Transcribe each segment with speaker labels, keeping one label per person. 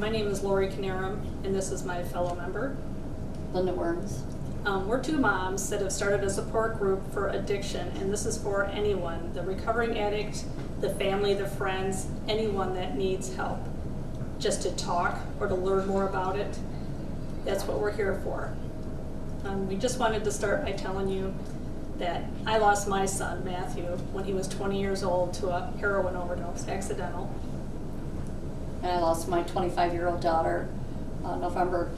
Speaker 1: My name is Lori Canarum, and this is my fellow member.
Speaker 2: Linda Worms.
Speaker 1: We're two moms that have started a support group for addiction, and this is for anyone, the recovering addict, the family, the friends, anyone that needs help, just to talk or to learn more about it. That's what we're here for. We just wanted to start by telling you that I lost my son, Matthew, when he was 20 years old to a heroin overdose, accidental.
Speaker 2: And I lost my 25-year-old daughter November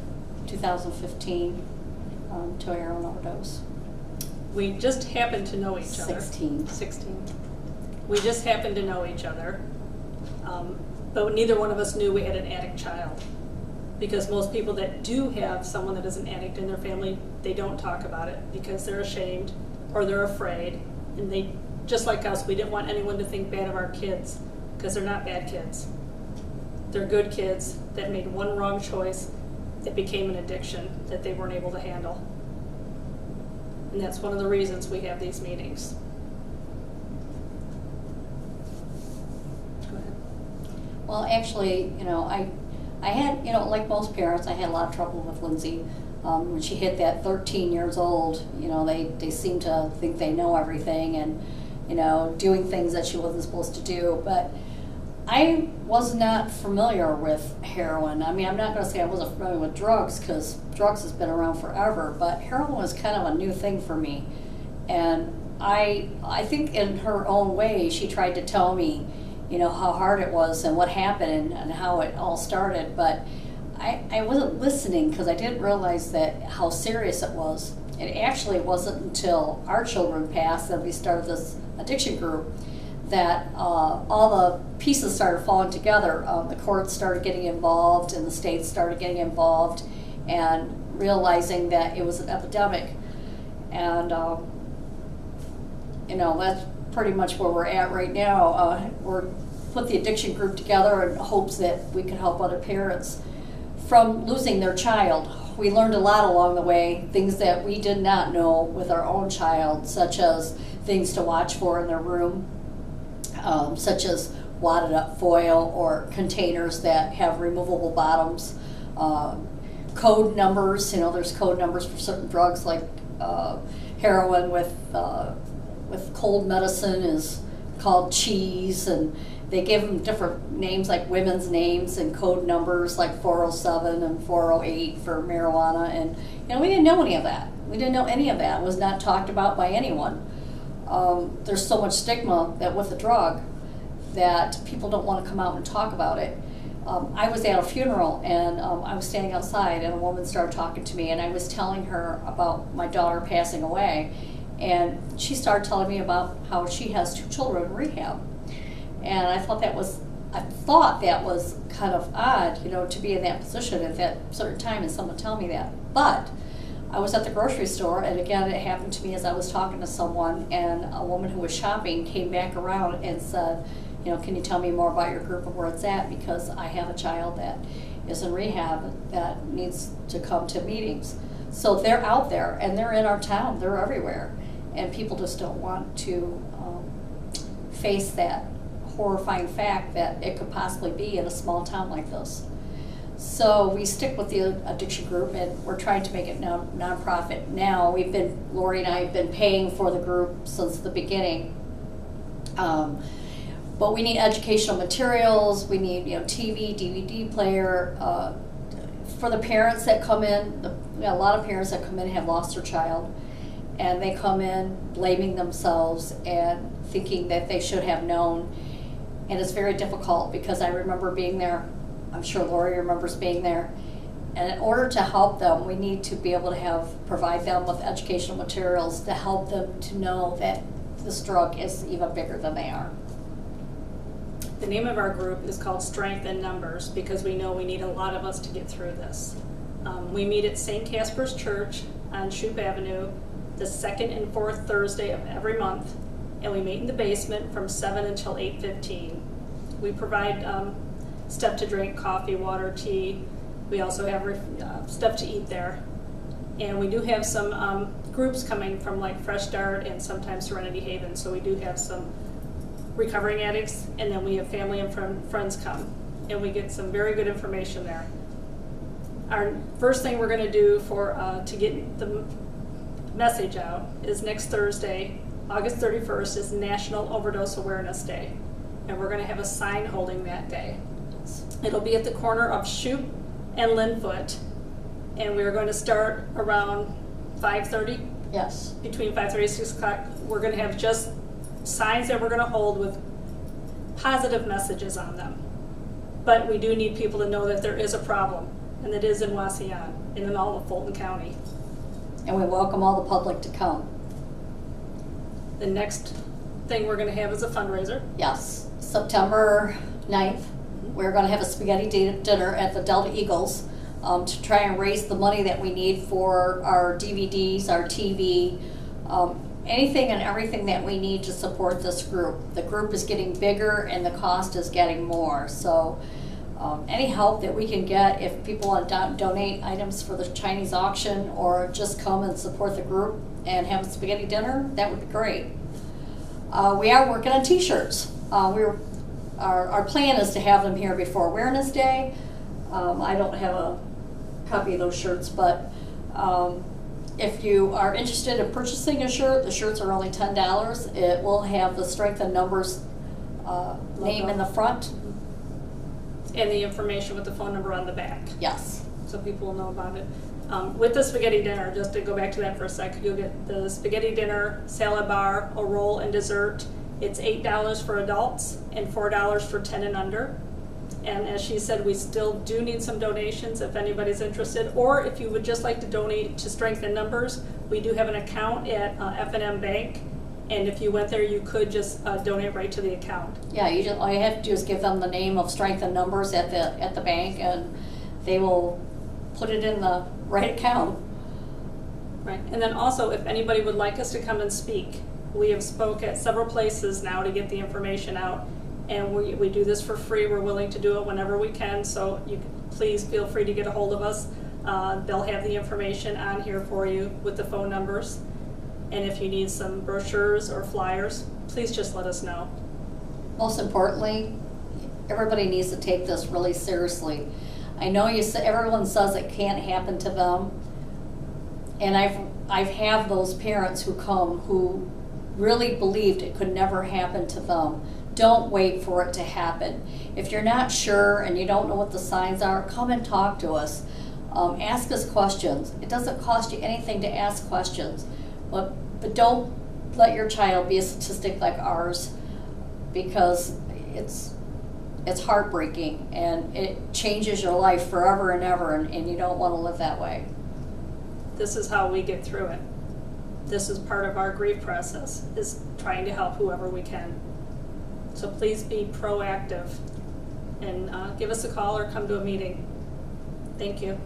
Speaker 2: 2015 to a heroin overdose.
Speaker 1: We just happened to know each other.
Speaker 2: 16.
Speaker 1: We just happened to know each other. But neither one of us knew we had an addict child. Because most people that do have someone that is an addict in their family, they don't talk about it because they're ashamed or they're afraid. And they, just like us, we didn't want anyone to think bad of our kids because they're not bad kids. They're good kids that made one wrong choice that became an addiction that they weren't able to handle. And that's one of the reasons we have these meetings. Go ahead.
Speaker 2: Well, actually, I had, like most parents, I had a lot of trouble with Lindsay. When she hit that 13 years old, they seem to think they know everything and, doing things that she wasn't supposed to do. But I was not familiar with heroin. I mean, I'm not going to say I wasn't familiar with drugs because drugs has been around forever, but heroin was kind of a new thing for me. And I think in her own way, she tried to tell me, how hard it was and what happened and how it all started. But I wasn't listening because I didn't realize that how serious it was. It actually wasn't until our children passed that we started this addiction group that all the pieces started falling together. The courts started getting involved and the states started getting involved and realizing that it was an epidemic. And, that's pretty much where we're at right now. We're put the addiction group together in hopes that we can help other parents from losing their child. We learned a lot along the way, things that we did not know with our own child, such as things to watch for in their room, such as wadded up foil or containers that have removable bottoms, code numbers. There's code numbers for certain drugs like heroin with cold medicine is called cheese, and they give them different names like women's names and code numbers like 407 and 408 for marijuana. And we didn't know any of that. We didn't know any of that. It was not talked about by anyone. There's so much stigma that with the drug that people don't want to come out and talk about it. I was at a funeral and I was standing outside and a woman started talking to me and I was telling her about my daughter passing away, and she started telling me about how she has 2 children in rehab. And I thought that was kind of odd, to be in that position at that certain time and someone tell me that. But I was at the grocery store, and again, it happened to me as I was talking to someone, and a woman who was shopping came back around and said, can you tell me more about your group and where it's at? Because I have a child that is in rehab that needs to come to meetings. So they're out there, and they're in our town. They're everywhere. And people just don't want to face that horrifying fact that it could possibly be in a small town like this. So we stick with the addiction group, and we're trying to make it nonprofit now. Lori and I have been paying for the group since the beginning. But we need educational materials, we need TV, DVD player. For the parents that come in, a lot of parents that come in have lost their child, and they come in blaming themselves and thinking that they should have known. And it's very difficult because I remember being there. I'm sure Lori remembers being there. And in order to help them, we need to be able to provide them with educational materials to help them to know that this drug is even bigger than they are.
Speaker 1: The name of our group is called Strength in Numbers because we know we need a lot of us to get through this. We meet at St. Caspar's Church on Shoop Avenue the 2nd and 4th Thursday of every month, and we meet in the basement from 7 until 8:15. We provide stuff to drink, coffee, water, tea. We also have stuff to eat there. And we do have some groups coming from like Fresh Start and sometimes Serenity Haven, so we do have some recovering addicts, and then we have family and friends come. and we get some very good information there. Our first thing we're going to do to get the message out is next Thursday, August 31st, is National Overdose Awareness Day. And we're going to have a sign holding that day. It'll be at the corner of Shoop and Linfoot. And we're going to start around 5:30.
Speaker 2: Yes.
Speaker 1: Between 5:30 and 6 o'clock. We're going to have just signs that we're going to hold with positive messages on them. But we do need people to know that there is a problem, and it is in Wauseon and in all of Fulton County.
Speaker 2: And we welcome all the public to come.
Speaker 1: The next thing we're going to have is a fundraiser.
Speaker 2: Yes, September 9th, we're going to have a spaghetti dinner at the Delta Eagles to try and raise the money that we need for our DVDs, our TV, anything and everything that we need to support this group. The group is getting bigger and the cost is getting more. So any help that we can get, if people want to donate items for the Chinese auction or just come and support the group and have a spaghetti dinner, that would be great. We are working on t-shirts. Our plan is to have them here before Awareness Day. I don't have a copy of those shirts, but if you are interested in purchasing a shirt, the shirts are only $10. It will have the Strength in Numbers name in the front.
Speaker 1: And the information with the phone number on the back.
Speaker 2: Yes.
Speaker 1: So people will know about it. With the spaghetti dinner, just to go back to that for a sec, you'll get the spaghetti dinner, salad bar, a roll, and dessert. It's $8 for adults and $4 for 10 and under. And as she said, we still do need some donations if anybody's interested, or if you would just like to donate to Strength in Numbers, we do have an account at F&M Bank, and if you went there, you could just donate right to the account.
Speaker 2: Yeah, all you have to do is give them the name of Strength in Numbers at the bank, and they will put it in the right account.
Speaker 1: Right, and then also, if anybody would like us to come and speak, we have spoke at several places now to get the information out. And we do this for free. We're willing to do it whenever we can, so you please feel free to get a hold of us. They'll have the information on here for you with the phone numbers. And if you need some brochures or flyers, please just let us know. Most
Speaker 2: importantly, everybody needs to take this really seriously. I know everyone says it can't happen to them, and I've had those parents who come who really believed it could never happen to them. Don't wait for it to happen. If you're not sure and you don't know what the signs are, come and talk to us. Ask us questions. It doesn't cost you anything to ask questions, but don't let your child be a statistic like ours, because it's heartbreaking and it changes your life forever and ever, and you don't want to live that way.
Speaker 1: This is how we get through it. This is part of our grief process, is trying to help whoever we can. So please be proactive and give us a call or come to a meeting. Thank you.